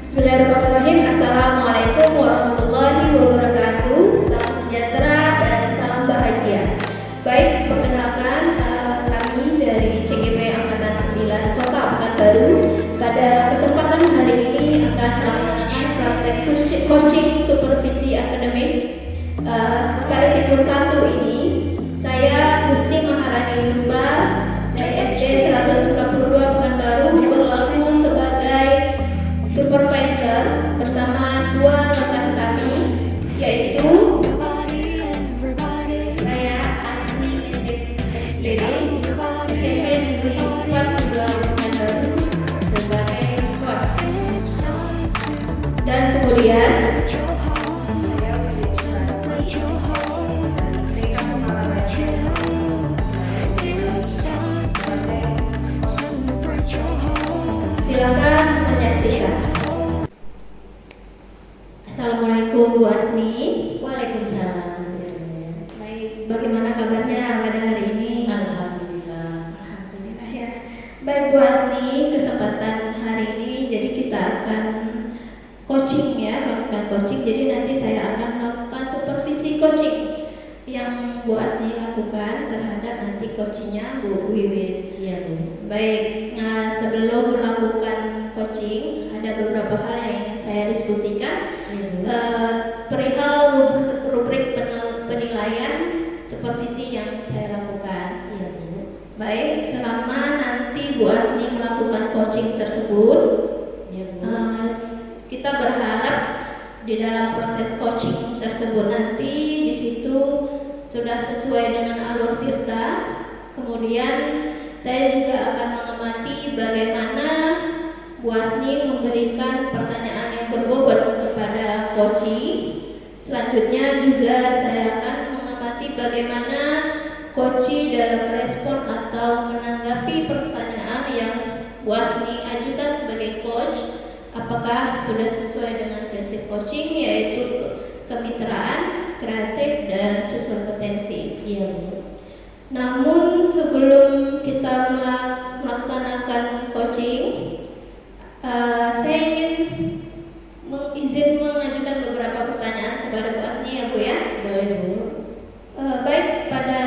Bismillahirrahmanirrahim. Assalamualaikum warahmatullahi wabarakatuh. Salam sejahtera dan salam bahagia. Baik, perkenalkan kami dari CGP Angkatan 9 Kota Pekanbaru. Pada kesempatan hari ini akan melaksanakan praktek coaching supervisi akademik. Pada siklus 1 ini, saya Gusti Maharani Musbar dari SD 192 Pekanbaru berlaku sebagai supervisor bersama dua rekan kami, yaitu saya Asmi SPD SMP Negeri 42 Pekanbaru sebagai coach, dan kemudian silakan menyaksikan. Assalamualaikum Bu Asmi. Waalaikumsalam. Baik, bagaimana kabarnya pada hari ini? Alhamdulillah. Alhamdulillah ya. Baik Bu Asmi, kesempatan hari ini jadi kita akan coaching ya, melakukan coaching. Jadi nanti saya akan melakukan supervisi coaching yang Bu Asmi lakukan terhadap nanti coachingnya Bu Wiwit. Iya Bu. Baik, nah sebelum melakukan coaching ada beberapa hal yang ingin saya diskusikan. Perihal rubrik penilaian supervisi yang saya lakukan. Iya Bu. Baik, selama nanti Bu Asni melakukan coaching tersebut, Iya Bu. kita berharap di dalam proses coaching tersebut nanti di situ sudah sesuai dengan alur tirta. Kemudian saya juga akan mengamati bagaimana Bu Asni memberikan pertanyaan yang berbobot kepada coaching. Selanjutnya juga saya akan mengamati bagaimana coaching dalam merespon atau menanggapi pertanyaan yang Bu Asni ajukan sebagai coach. Apakah sudah sesuai dengan prinsip coaching, yaitu kemitraan, kreatif, dan sesuai potensi. Iya Bu. Namun sebelum kita melaksanakan coaching, saya ingin izin mengajukan beberapa pertanyaan kepada Bu Asni ya Bu ya. Boleh Bu. Baik, pada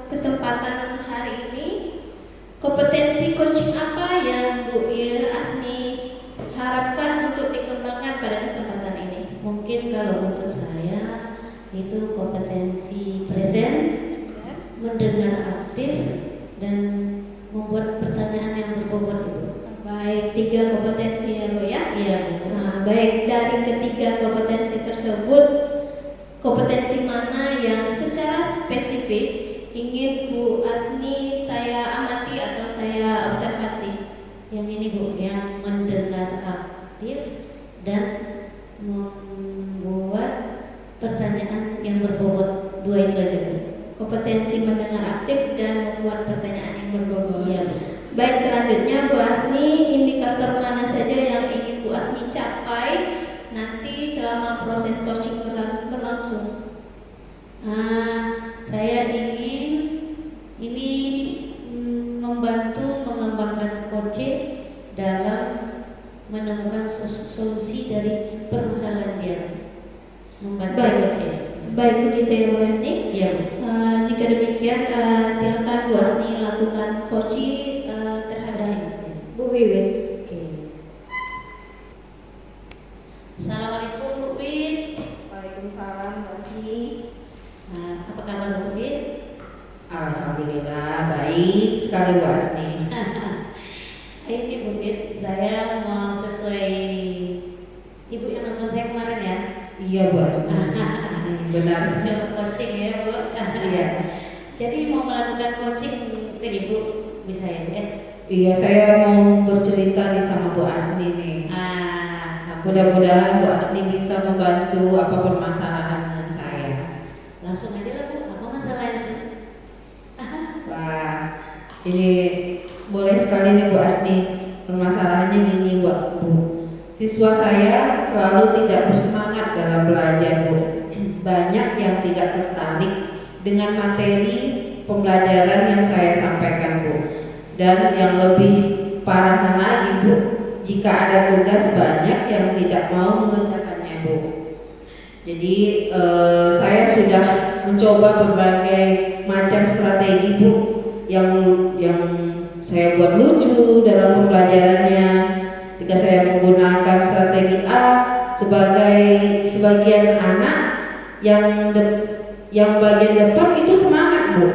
kesempatan hari ini, kompetensi coaching apa yang Bu Asni harapkan untuk dikembangkan pada kesempatan ini? Mungkin kalau untuk saya itu kompetensi present, mendengar aktif, dan membuat pertanyaan yang berbobot Ibu. Baik, 3 kompetensi ya Bu ya. Iya Bu. Baik, dari ketiga kompetensi tersebut, kompetensi mana yang secara spesifik ingin Bu Asni saya amati atau saya observasi? Yang ini Bu, yang mendengar aktif dan membuat pertanyaan yang berbobot. 2 itu aja Bu. Kompetensi mendengar aktif dan membuat pertanyaan yang berbobot. Iya Bu. Baik, selanjutnya Bu Asni, indikator mana saja yang ingin Bu Asni capai nanti selama proses coaching berlangsung? Saya ingin ini membantu mengembangkan coaching dalam menemukan solusi dari permasalahan dia. Membantu coaching. Baik, begitu ya Bu Asni. Iya. Jika demikian, silakan Bu Asni lakukan coaching terhadap Bu Wiwit. Oke. Assalamualaikum Bu Wit. Waalaikumsalam Bu Asni. Apa kabar Bu Wit? Alhamdulillah baik sekali Bu Asni. Ini Bu Wit, saya mau sesuai Ibu yang nonton saya kemarin ya. Iya Bu Asni. Benar. Coba coaching ya Bu. Iya. Jadi mau melakukan coaching ke Ibu bisa ya? Iya, saya mau bercerita nih sama Bu Asni nih. Mudah-mudahan Bu Asni bisa membantu apa permasalahan dengan saya. Langsung aja lah Bu, apa masalahnya? Wah, ini boleh sekali nih Bu Asni. Permasalahannya ini Bu. Siswa saya selalu tidak bersemangat dalam belajar Bu. Banyak yang tidak tertarik dengan materi pembelajaran yang saya sampaikan Bu. Dan yang lebih parahnya lagi Bu, jika ada tugas banyak yang tidak mau mengerjakannya Bu. Jadi saya sudah mencoba berbagai macam strategi Bu, yang saya buat lucu dalam pembelajarannya. Ketika saya menggunakan strategi A, sebagian anak yang bagian depan itu semangat Bu,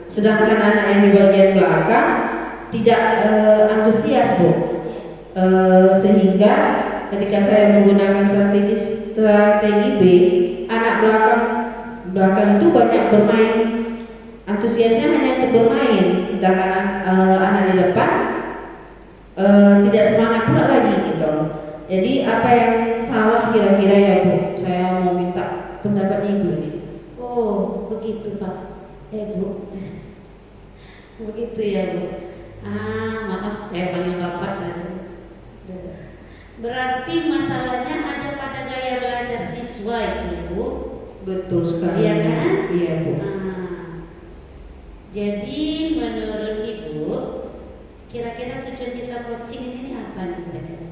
sedangkan anak yang di bagian belakang tidak antusias Bu. Sehingga ketika saya menggunakan strategi B, anak belakang itu banyak bermain, antusiasnya hanya untuk bermain, sedangkan anak di depan tidak semangat pula lagi gitu. Jadi apa yang salah kira-kira ya Bu? Saya mau minta pendapat Ibu nih. Oh, begitu Pak. Bu. Begitu ya Bu. Maaf saya panggil Bapak tadi. Berarti masalahnya ada pada gaya belajar siswa itu Bu. Betul sekali. Iya kan? Iya Bu. Jadi menurut Ibu, kira-kira tujuan kita coaching ini apa nih kira-kira?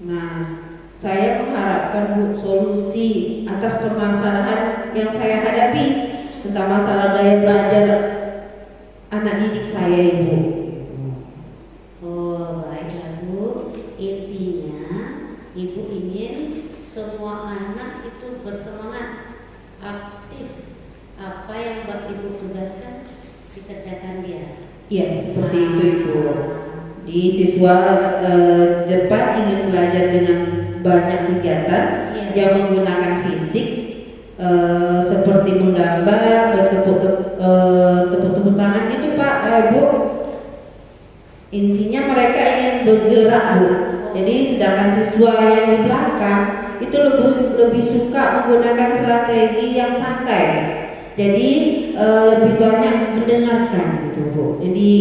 Nah, saya mengharapkan Bu solusi atas permasalahan yang saya hadapi tentang masalah gaya belajar anak didik saya Ibu. Oh, baiklah Bu. Intinya Ibu ingin semua anak itu bersemangat, aktif. Apa yang Ibu tugaskan dikerjakan dia. Iya, seperti itu Ibu. Di siswa depan ingin belajar dengan banyak kegiatan yang menggunakan fisik, seperti menggambar, bertepuk tangan itu Pak, Bu. Intinya mereka ingin bergerak Bu. Jadi sedangkan siswa yang di belakang itu lebih suka menggunakan strategi yang santai. Jadi lebih banyak mendengarkan gitu Bu. Jadi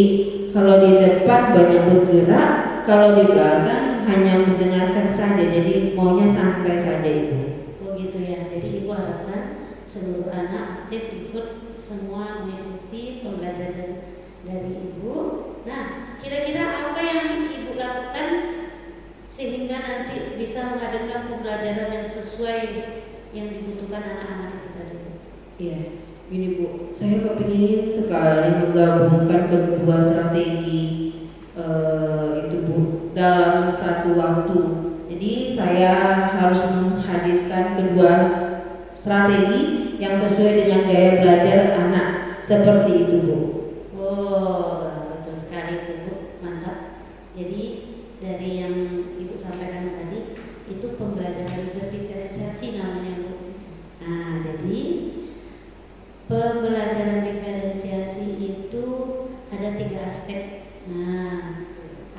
kalau di depan banyak bergerak, kalau di belakang hanya mendengarkan saja. Jadi maunya santai saja Ibu. Oh gitu ya. Jadi Ibu harapkan seluruh anak aktif ikut semua mengikuti pembelajaran dari Ibu. Nah, kira-kira apa yang Ibu lakukan sehingga nanti bisa mengadakan pembelajaran yang sesuai yang dibutuhkan anak-anak itu tadi? Iya, gini Bu, saya kepingin sekali menggabungkan kedua strategi itu Bu dalam satu waktu. Jadi saya harus menghadirkan kedua strategi yang sesuai dengan gaya belajar anak, seperti itu Bu. Oh, betul sekali itu Bu, mantap. Jadi dari yang Ibu sampaikan tadi itu pembelajaran berdiferensiasi namanya Bu. Nah, jadi pembelajaran diferensiasi itu ada 3 aspek. Nah,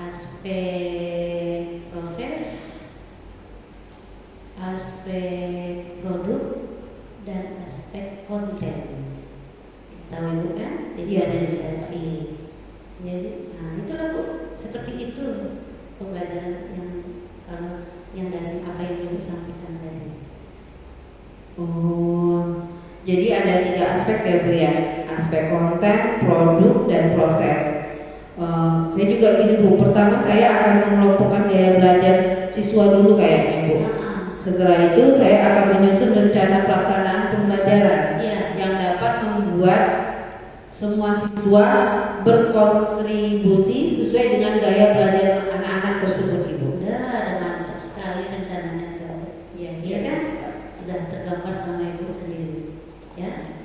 aspek proses, aspek produk, dan aspek konten. Tahu Ibu kan? Diferensiasi. Jadi, itulah Bu, seperti itu pembelajaran yang kalau yang dari apa yang Ibu sampaikan tadi. Oh, jadi ada 3 aspek ya Bu ya, aspek konten, produk, dan proses. Saya juga gini Bu, pertama saya akan mengelompokkan gaya belajar siswa dulu kayaknya Bu. Setelah itu saya akan menyusun rencana pelaksanaan pembelajaran yang dapat membuat semua siswa berkontribusi sesuai dengan gaya belajar anak-anak tersebut Ibu. Udah mantap sekali rencananya tuh. Iya kan? Sudah tergambar sama Ibu sendiri, ya.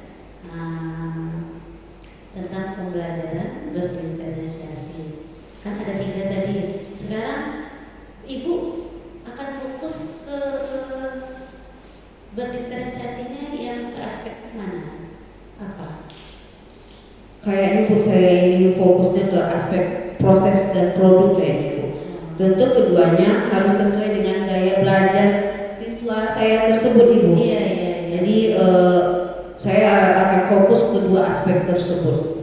Tentang pembelajaran berdiferensiasi. Kan ada 3 tadi. Sekarang Ibu akan fokus ke berdiferensiasinya yang ke aspek mana? Apa? Kayaknya Bu saya ingin fokusnya ke aspek proses dan produk kayaknya Bu. Tentu keduanya harus sesuai dengan gaya belajar siswa saya tersebut Ibu. Iya. Jadi saya akan fokus kedua aspek tersebut.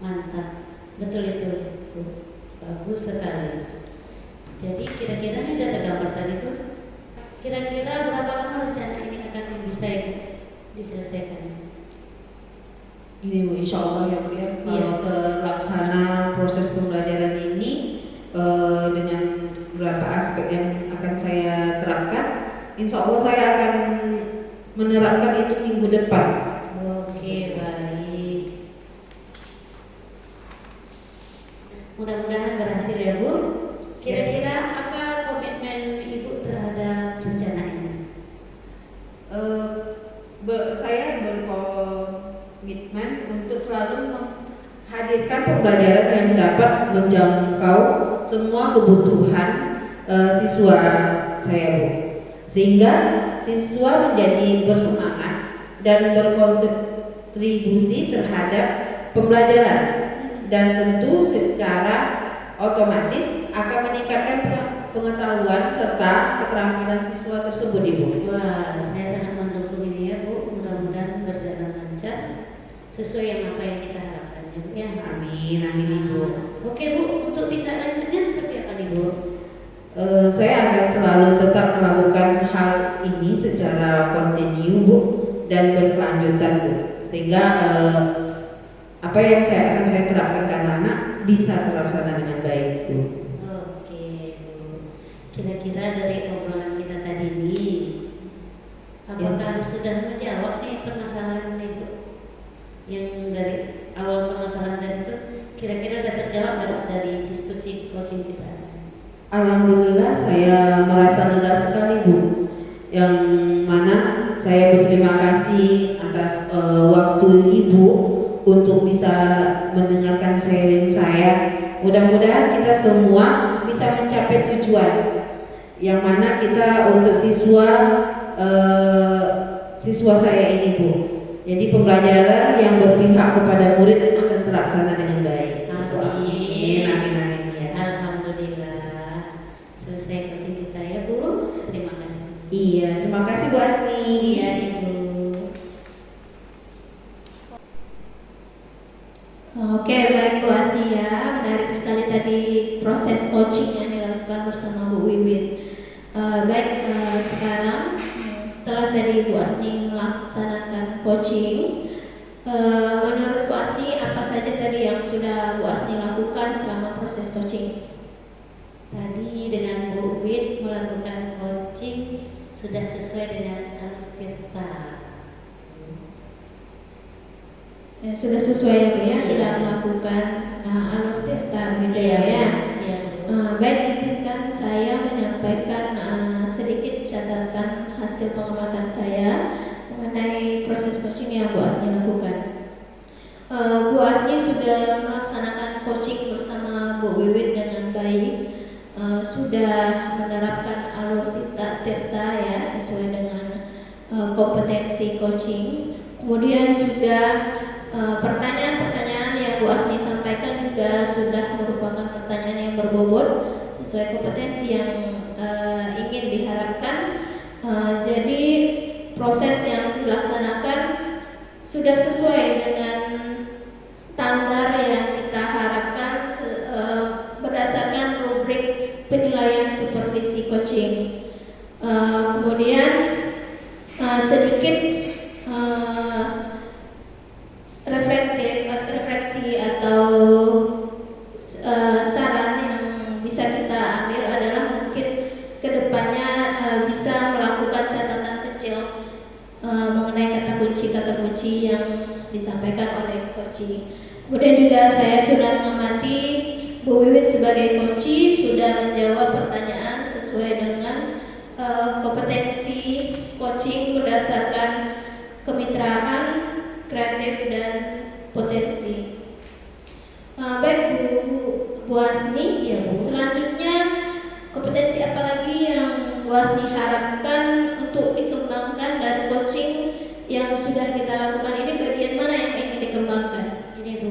Mantap, betul itu Bu. Bagus sekali. Jadi kira-kira ini udah tergambar tadi tuh. Kira-kira berapa lama rencana ini akan bisa diselesaikan? Gini Bu, insya Allah ya Bu ya, kalau terlaksana proses pembelajaran ini dengan beberapa aspek yang akan saya terapkan, insya Allah saya akan menerapkan itu minggu depan. Oke, baik. Mudah-mudahan berhasil ya Bu. Kira-kira apa komitmen Ibu terhadap rencana ini? Saya berkomitmen untuk selalu menghadirkan pembelajaran yang dapat menjangkau semua kebutuhan siswa saya Bu, sehingga siswa menjadi bersemangat dan berkontribusi terhadap pembelajaran, dan tentu secara otomatis akan meningkatkan pengetahuan serta keterampilan siswa tersebut Ibu. Wah, saya sangat mendukung ini ya Bu. Mudah-mudahan berjalan lancar sesuai yang apa yang kita harapkan ya Bu ya. Amin, amin Ibu. Oke Bu, untuk tindak lanjutnya seperti apa nih Bu? Saya akan selalu tetap melakukan hal ini secara kontinu Bu dan berkelanjutan Bu, sehingga apa yang akan saya terapkan ke anak-anak bisa terlaksana dengan baik Bu. Oke Bu, kira-kira dari obrolan kita tadi ini, apakah sudah menjawab nih permasalahan Ibu? Yang dari awal permasalahan tadi itu kira-kira sudah terjawab dari diskusi coaching kita? Alhamdulillah saya merasa lega sekali Bu, yang mana saya berterima kasih atas waktu Ibu untuk bisa mendengarkan sharing saya. Mudah-mudahan kita semua bisa mencapai tujuan, yang mana kita untuk siswa saya ini Bu. Jadi pembelajaran yang berpihak kepada murid akan terlaksana dengan baik. Amin. Amin, amin ya. Alhamdulillah. Selesai coaching kita ya Bu. Terima kasih. Iya, terima kasih Bu Asmi. Iya Ibu. Oke, baik Bu Asni ya. Menarik sekali tadi proses coaching yang dilakukan bersama Bu Wiwit. Sekarang setelah tadi Bu Asni melaksanakan coaching, menurut Bu Asni apa saja tadi yang sudah Bu Asni lakukan selama proses coaching? Tadi dengan Bu Wid melakukan coaching sudah sesuai dengan Alur Tirta. Sudah sesuai ya Bu ya, sudah melakukan Alur Tirta begitu ya Bu ya. Iya. Baik, izinkan saya menyampaikan sedikit catatan hasil pengamatan saya mengenai proses coaching yang Bu Asni lakukan. Bu Asni sudah melaksanakan coaching bersama Bu Wiwit dengan baik, sudah menerapkan alur tirta ya sesuai dengan kompetensi coaching. Kemudian juga pertanyaan-pertanyaan yang Bu Asni sampaikan juga sudah merupakan pertanyaan yang berbobot sesuai kompetensi yang ingin diharapkan. Jadi proses yang dilaksanakan sudah sesuai dengan standar yang kita harapkan berdasarkan rubrik penilaian supervisi coaching. Kemudian sedikit refleksi atau saran yang bisa kita ambil adalah mungkin kedepannya bisa melakukan catatan kecil mengenai kata kunci yang disampaikan oleh coaching. Kemudian juga saya sudah mengamati Bu Wiwit sebagai coaching sudah menjawab pertanyaan sesuai dengan kompetensi coaching berdasarkan kemitraan, kreatif dan potensi. Baik Bu Asni, Ya, Bu. selanjutnya kompetensi apa lagi yang Bu Asni harapkan untuk dikembangkan dari coaching yang sudah kita lakukan ini? Bagian mana yang ingin dikembangkan? Ini Bu.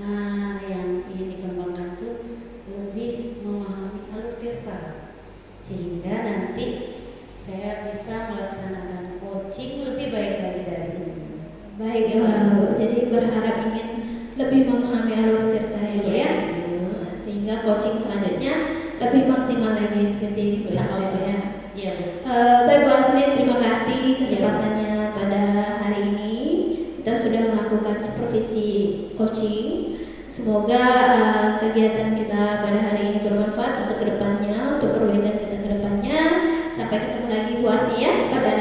Nah, yang ingin dikembangkan tuh lebih memahami Alur Tirta, sehingga nanti saya bisa melaksanakan coaching lebih baik lagi dari ini. Baik ya Bu, jadi berharap ingin lebih memahami alur tirta ya Bu ya. Sehingga coaching selanjutnya lebih maksimal lagi seperti itu ya Bu ya. Iya Bu. Baik Bu Asmi, terima kasih kesempatannya pada hari ini. Kita sudah melakukan supervisi Semoga kegiatan kita pada hari ini bermanfaat untuk kedepannya, untuk perbaikan kita kedepannya. Sampai ketemu lagi Bu Asni ya pada